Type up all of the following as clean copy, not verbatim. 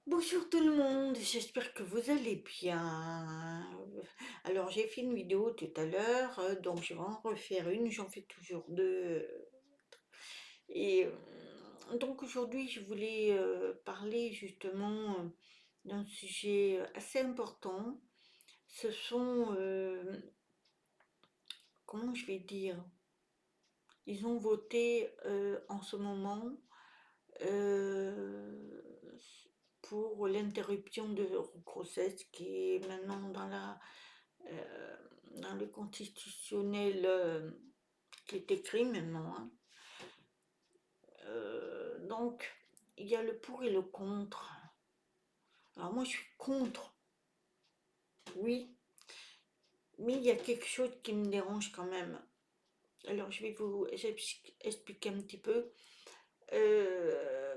Bonjour tout le monde, j'espère que vous allez bien. Alors j'ai fait une vidéo tout à l'heure, donc je vais en refaire une, j'en fais toujours deux. Et donc aujourd'hui je voulais parler justement d'un sujet assez important. Ce sont, comment je vais dire, ils ont voté en ce moment euh, pour l'interruption de grossesse qui est maintenant euh, dans le constitutionnel qui est écrit maintenant, hein. Donc, il y a le pour et le contre. Alors moi, je suis contre, oui, mais il y a quelque chose qui me dérange quand même. Alors, je vais vous expliquer un petit peu. Euh,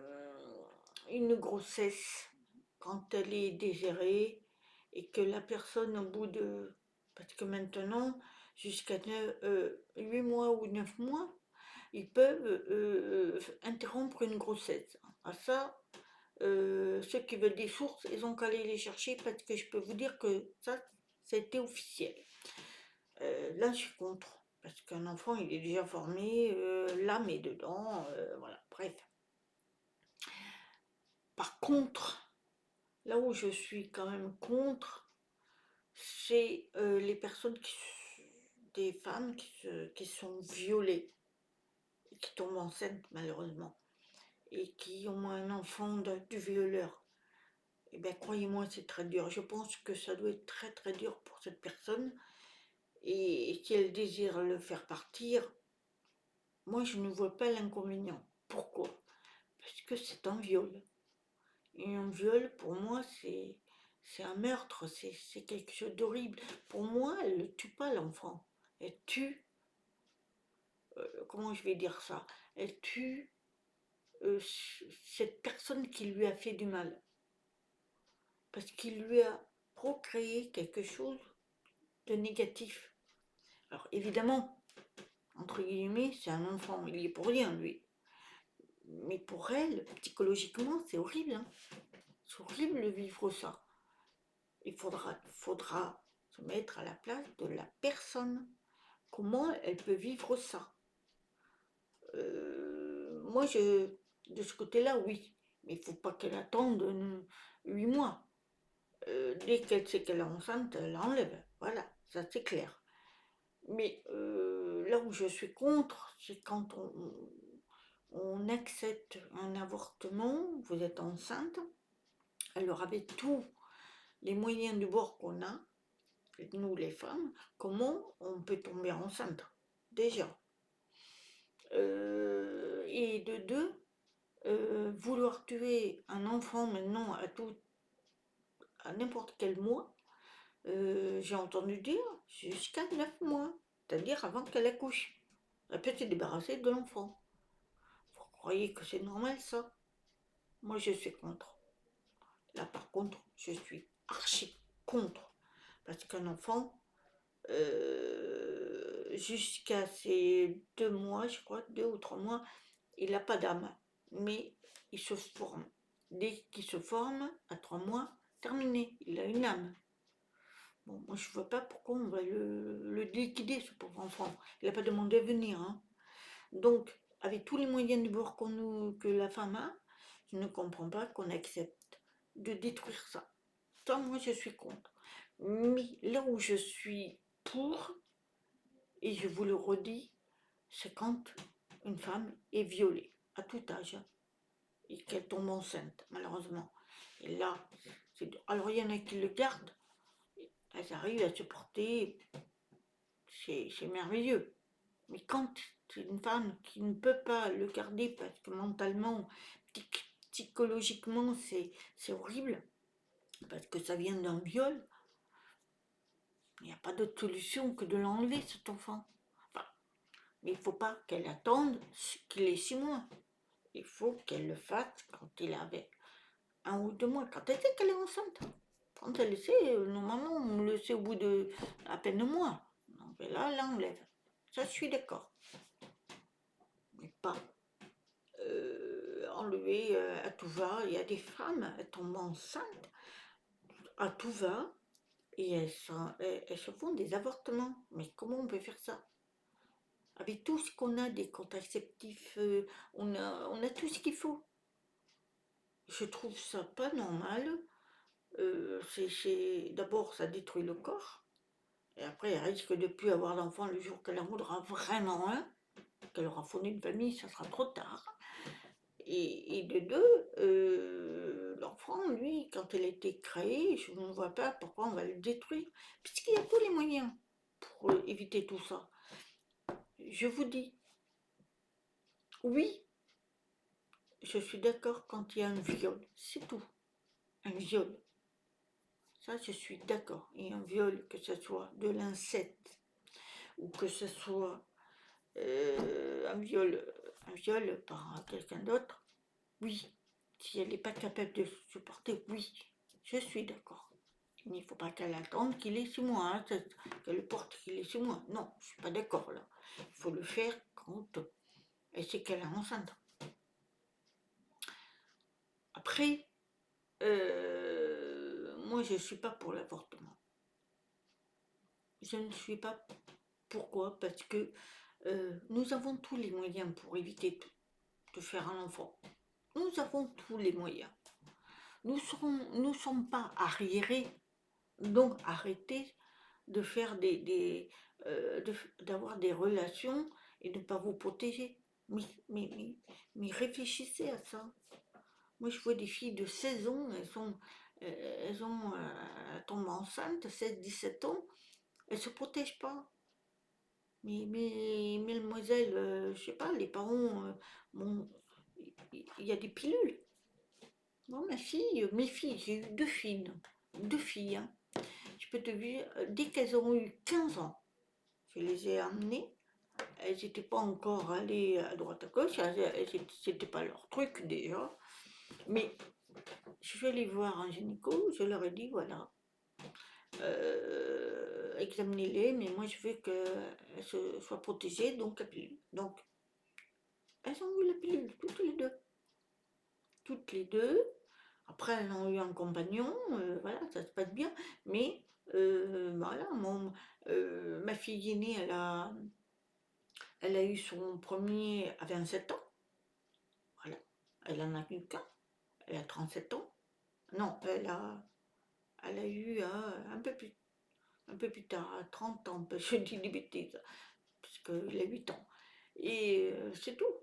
une grossesse, quand elle est désirée et que la personne au bout de... Parce que maintenant, jusqu'à 8 mois ou 9 mois, ils peuvent interrompre une grossesse. À ça, ceux qui veulent des sources, ils ont qu'à aller les chercher parce que je peux vous dire que ça, c'était officiel. Là, je suis contre. Parce qu'un enfant, il est déjà formé, l'âme est dedans, voilà, bref. Par contre, là où je suis quand même contre, c'est les personnes des femmes qui sont violées, qui tombent enceintes malheureusement, et qui ont un enfant du violeur. Et bien croyez-moi, c'est très dur. Je pense que ça doit être très très dur pour cette personne. Et si elle désire le faire partir, moi je ne vois pas l'inconvénient. Pourquoi? Parce que c'est un viol. Et un viol, pour moi, c'est un meurtre, c'est quelque chose d'horrible. Pour moi, elle ne tue pas l'enfant. Elle tue, comment je vais dire ça? Elle tue cette personne qui lui a fait du mal. Parce qu'il lui a procréé quelque chose de négatif. Alors évidemment, entre guillemets, c'est un enfant, il y est pour rien, lui. Mais pour elle, psychologiquement, c'est horrible, hein. C'est horrible de vivre ça. Il faudra se mettre à la place de la personne. Comment elle peut vivre ça? Moi, de ce côté-là, oui. Mais il ne faut pas qu'elle attende 8 mois. Dès qu'elle sait qu'elle est enceinte, elle l'enlève. Voilà, ça c'est clair. Mais là où je suis contre, c'est quand on accepte un avortement, vous êtes enceinte, alors avec tous les moyens du bord qu'on a, nous les femmes, comment on peut tomber enceinte, déjà. Et de deux, vouloir tuer un enfant maintenant à n'importe quel mois, j'ai entendu dire jusqu'à 9 mois, c'est-à-dire avant qu'elle accouche. Elle peut se débarrasser de l'enfant. Vous croyez que c'est normal ça? Moi je suis contre. Là par contre, je suis archi contre. Parce qu'un enfant, jusqu'à ces 2 mois, je crois, 2 ou 3 mois, il n'a pas d'âme, mais il se forme. Dès qu'il se forme, à 3 mois, terminé, il a une âme. Bon, moi je ne vois pas pourquoi on va le liquider, ce pauvre enfant. Il n'a pas demandé à venir, hein. Donc, avec tous les moyens du bord que la femme a, je ne comprends pas qu'on accepte de détruire ça. Ça, moi je suis contre. Mais là où je suis pour, et je vous le redis, c'est quand une femme est violée, à tout âge, et qu'elle tombe enceinte, malheureusement. Et là, alors il y en a qui le gardent, elles arrivent à se porter, c'est merveilleux. Mais quand c'est une femme qui ne peut pas le garder parce que mentalement, psychologiquement, c'est horrible, parce que ça vient d'un viol, il n'y a pas d'autre solution que de l'enlever, cet enfant. Enfin, mais il ne faut pas qu'elle attende qu'il ait 6 mois. Il faut qu'elle le fasse quand il avait 1 ou 2 mois, quand elle sait qu'elle est enceinte. Quand elle le sait, normalement, on le sait au bout de à peine 1 mois. Donc là, elle l'enlève. Ça, je suis d'accord. Mais pas enlever à tout va. Il y a des femmes, elles tombent enceintes à tout va et elles se font des avortements. Mais comment on peut faire ça? Avec tout ce qu'on a, des contraceptifs, on a tout ce qu'il faut. Je trouve ça pas normal. D'abord, ça détruit le corps. Et après, elle risque de plus avoir d'enfant le jour qu'elle en voudra vraiment un, qu'elle aura fondé une famille, ça sera trop tard. Et de deux, l'enfant, lui, quand elle a été créée, je ne vois pas pourquoi on va le détruire, puisqu'il y a tous les moyens pour éviter tout ça. Je vous dis, oui, je suis d'accord quand il y a un viol, c'est tout, un viol. Ça, je suis d'accord. Et un viol, que ce soit de l'inceste ou que ce soit un viol par quelqu'un d'autre, oui. Si elle n'est pas capable de supporter, oui, je suis d'accord. Mais il ne faut pas qu'elle attende qu'il ait 6 mois, hein, qu'elle porte qu'il ait 6 mois. Non, je ne suis pas d'accord là. Il faut le faire quand elle sait qu'elle est enceinte. Après, moi je ne suis pas pour l'avortement. Je ne suis pas. Pourquoi? Parce que nous avons tous les moyens pour éviter de faire un enfant. Nous avons tous les moyens. Nous ne sommes pas arriérés, donc arrêtez de faire d'avoir des relations et de ne pas vous protéger. Mais réfléchissez à ça. Moi, je vois des filles de 16 ans, elles tombent enceintes, 16, 17 ans, elles ne se protègent pas. Mais mesdemoiselles, je sais pas, les parents, bon, il y a des pilules. Moi, mes filles, j'ai eu 2 filles, hein. Je peux te dire, dès qu'elles ont eu 15 ans, je les ai amenées. Elles n'étaient pas encore allées à droite à gauche, c'était pas leur truc déjà. Mais je suis allée voir un gynéco, je leur ai dit voilà, examinez-les, mais moi je veux qu'elles soient protégées, donc la pilule. Donc, elles ont eu la pilule, toutes les deux. Toutes les deux. Après, elles ont eu un compagnon, voilà, ça se passe bien. Mais voilà, ma fille aînée, elle a eu son premier à 27 ans. Voilà. Elle en a eu qu'un. Elle a 37 ans. Non, elle a eu un peu plus tard, à 30 ans, je dis des bêtises, parce qu'elle a 8 ans. Et c'est tout.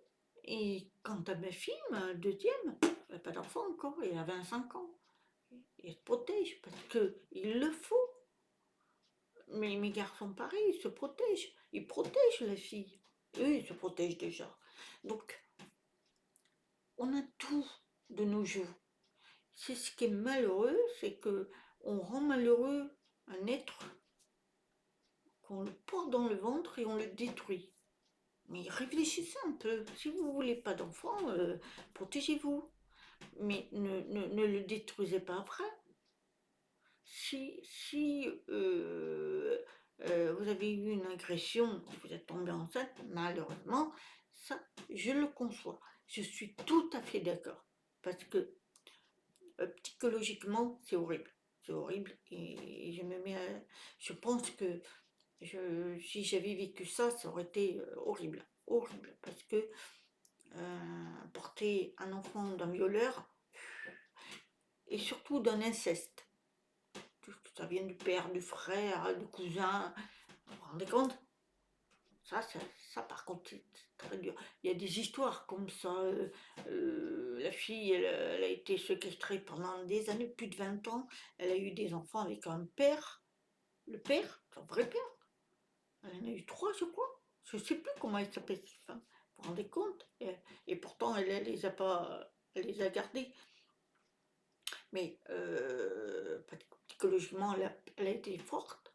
Et quant à ma fille, ma deuxième, elle n'a pas d'enfant encore, elle a 25 ans. Et elle se protège parce qu'il le faut. Mais mes garçons, pareil, ils se protègent. Ils protègent la fille. Eux, ils se protègent déjà. Donc, on a tout de nos jours. C'est ce qui est malheureux, c'est que on rend malheureux un être qu'on le porte dans le ventre et on le détruit. Mais réfléchissez un peu. Si vous ne voulez pas d'enfant, protégez-vous. Mais ne le détruisez pas après. Si vous avez eu une agression, vous êtes tombé enceinte, malheureusement, ça, je le conçois. Je suis tout à fait d'accord. Parce que psychologiquement, c'est horrible. C'est horrible. Et je pense que si j'avais vécu ça, ça aurait été horrible. Horrible. Parce que porter un enfant d'un violeur, et surtout d'un inceste, ça vient du père, du frère, du cousin, vous vous rendez compte? Ça, par contre, c'est très dur. Il y a des histoires comme ça. La fille, elle a été séquestrée pendant des années, plus de 20 ans. Elle a eu des enfants avec un père. Le père, son vrai père. Elle en a eu 3, je crois. Je ne sais plus comment elle s'appelle cette femme. Vous vous rendez compte? Et pourtant, elle les a pas, elle les a gardés. Mais psychologiquement, elle a été forte.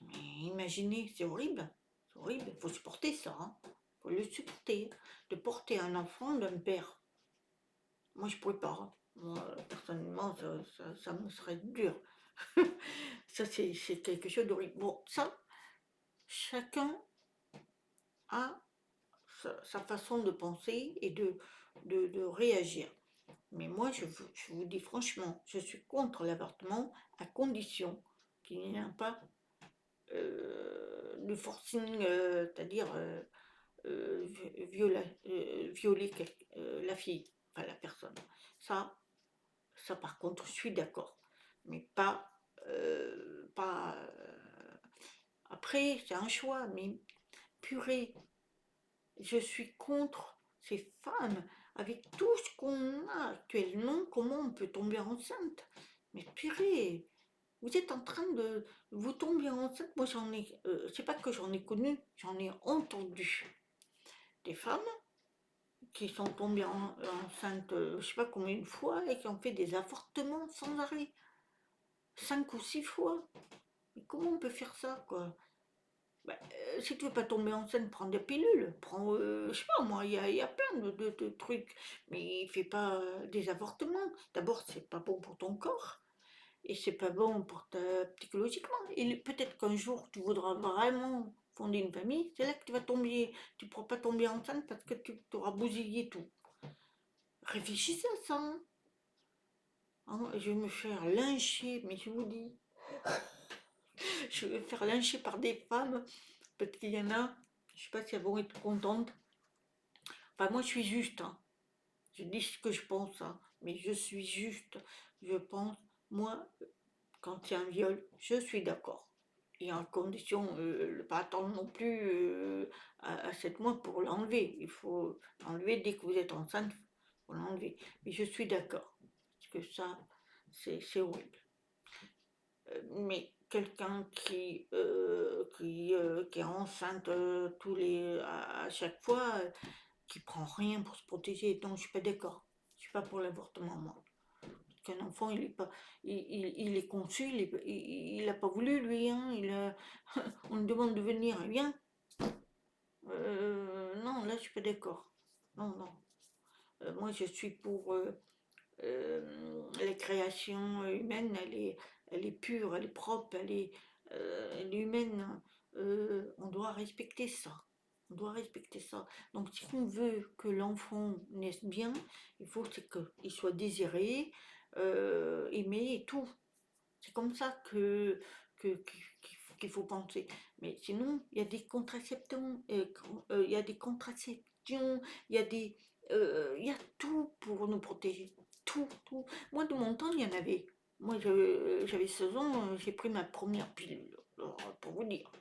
Mais imaginez, c'est horrible. C'est horrible. Il faut supporter ça. Il faut le supporter. De porter un enfant d'un père. Moi, je ne pourrais pas, hein. Moi, personnellement, ça me serait dur. Ça, c'est quelque chose d'horrible. Bon, ça, chacun a sa façon de penser et de réagir. Mais moi, je vous dis franchement, je suis contre l'avortement à condition qu'il n'y ait pas du forcing, c'est-à-dire violer la fille, enfin la personne. Ça, ça par contre, je suis d'accord. Mais pas... pas après, c'est un choix, mais purée, je suis contre ces femmes. Avec tout ce qu'on a actuellement, comment on peut tomber enceinte? Mais purée, vous êtes en train de vous tomber enceinte. Moi, c'est pas que j'en ai connu, j'en ai entendu des femmes qui sont tombées enceintes, je sais pas combien de fois, et qui ont fait des avortements sans arrêt, 5 ou 6 fois. Mais comment on peut faire ça, quoi? Bah, si tu veux pas tomber enceinte, prends des pilules, prends, je sais pas moi, il y a plein de trucs, mais fais pas des avortements. D'abord, c'est pas bon pour ton corps, et c'est pas bon pour ta psychologiquement. Et peut-être qu'un jour, tu voudras vraiment fonder une famille, c'est là que tu vas tomber, tu pourras pas tomber enceinte parce que tu auras bousillé tout. Réfléchissez à ça, hein. Hein, je vais me faire lyncher, mais je vous dis, je vais me faire lyncher par des femmes, parce qu'il y en a, je sais pas si elles vont être contentes. Enfin, moi, je suis juste, hein. Je dis ce que je pense, hein, mais je suis juste. Je pense, moi, quand il y a un viol, je suis d'accord. Et en condition, pas attendre non plus à 7 mois pour l'enlever. Il faut l'enlever dès que vous êtes enceinte, il faut l'enlever. Mais je suis d'accord, parce que ça, c'est horrible. Mais quelqu'un qui est enceinte à chaque fois, qui prend rien pour se protéger, non, je suis pas d'accord. Je suis pas pour l'avortement, moi. Qu'un enfant, il est pas, il est conçu, il a pas voulu, lui, hein, on lui demande de venir, il vient. Non, là, je suis pas d'accord. Non, non. Moi, je suis pour la création humaine, elle est pure, elle est propre, elle est humaine. On doit respecter ça. On doit respecter ça. Donc, si on veut que l'enfant naisse bien, il faut qu'il soit désiré, aimé et tout. C'est comme ça qu'il faut penser. Mais sinon, il y a des contraceptions, il y a des contraceptions, il y a tout pour nous protéger. Tout, tout. Moi, de mon temps, il y en avait. Moi, j'avais 16 ans, j'ai pris ma première pilule, alors, pour vous dire.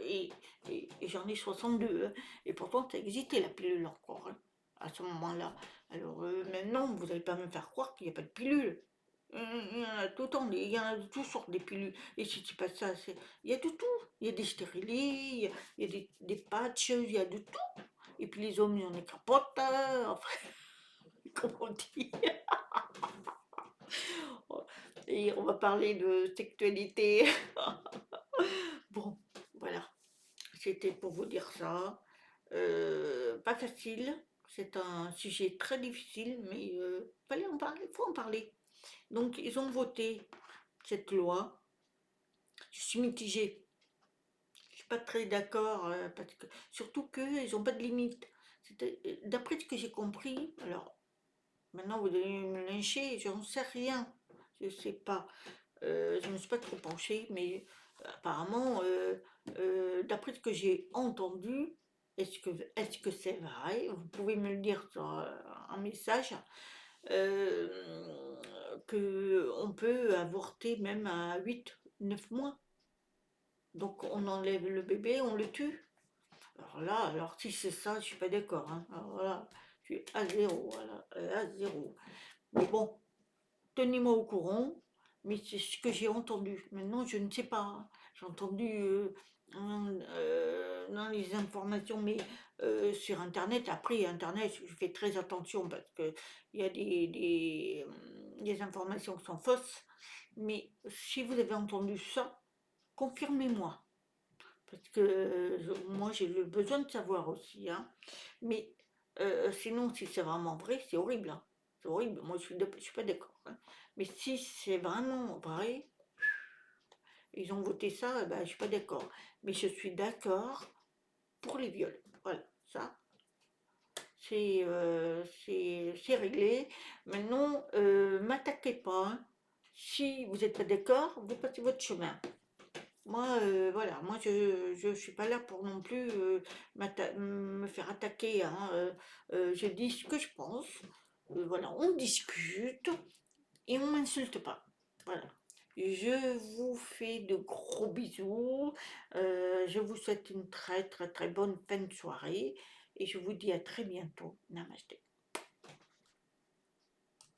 Et, et j'en ai 62, hein. Et pourtant, ça existait la pilule encore, hein, à ce moment-là. Alors maintenant, vous n'allez pas me faire croire qu'il n'y a pas de pilule. Il y en a tout le temps, il y en a de toutes sortes des pilules. Et si tu passes ça, il y a de tout. Il y a des stérilés, il y a des patchs, il y a de tout. Et puis les hommes, ils en ont des capotes, enfin, comment on dit. Et on va parler de sexualité. Bon, voilà. C'était pour vous dire ça. Pas facile. C'est un sujet très difficile, mais fallait en parler, faut en parler. Donc, ils ont voté cette loi. Je suis mitigée. Je suis pas très d'accord, parce que, surtout qu'ils n'ont pas de limite. D'après ce que j'ai compris, alors maintenant vous allez me lyncher, j'en sais rien, je sais pas. Je ne me suis pas trop penchée, mais apparemment, d'après ce que j'ai entendu, est-ce que c'est vrai? Vous pouvez me le dire sur un message, que on peut avorter même à 8, 9 mois. Donc on enlève le bébé, on le tue. Alors là, alors si c'est ça, je suis pas d'accord, hein. Alors là, je suis à zéro, voilà, à zéro. Mais bon, tenez-moi au courant, mais c'est ce que j'ai entendu. Maintenant, je ne sais pas, hein. J'ai entendu dans les informations, mais sur Internet. Après, Internet, je fais très attention parce qu'il y a des informations qui sont fausses. Mais si vous avez entendu ça, confirmez-moi. Parce que moi, j'ai le besoin de savoir aussi, hein. Mais sinon, si c'est vraiment vrai, c'est horrible, hein. C'est horrible. Moi, je suis pas d'accord, hein. Mais si c'est vraiment vrai, ils ont voté ça, eh ben, je suis pas d'accord. Mais je suis d'accord pour les viols. Voilà, ça, c'est réglé. Maintenant, m'attaquez pas, hein. Si vous n'êtes pas d'accord, vous passez votre chemin. Moi, voilà, moi je suis pas là pour non plus me faire attaquer, hein. Je dis ce que je pense. Voilà, on discute et on m'insulte pas. Voilà. Je vous fais de gros bisous. Je vous souhaite une très très très bonne fin de soirée et je vous dis à très bientôt. Namasté.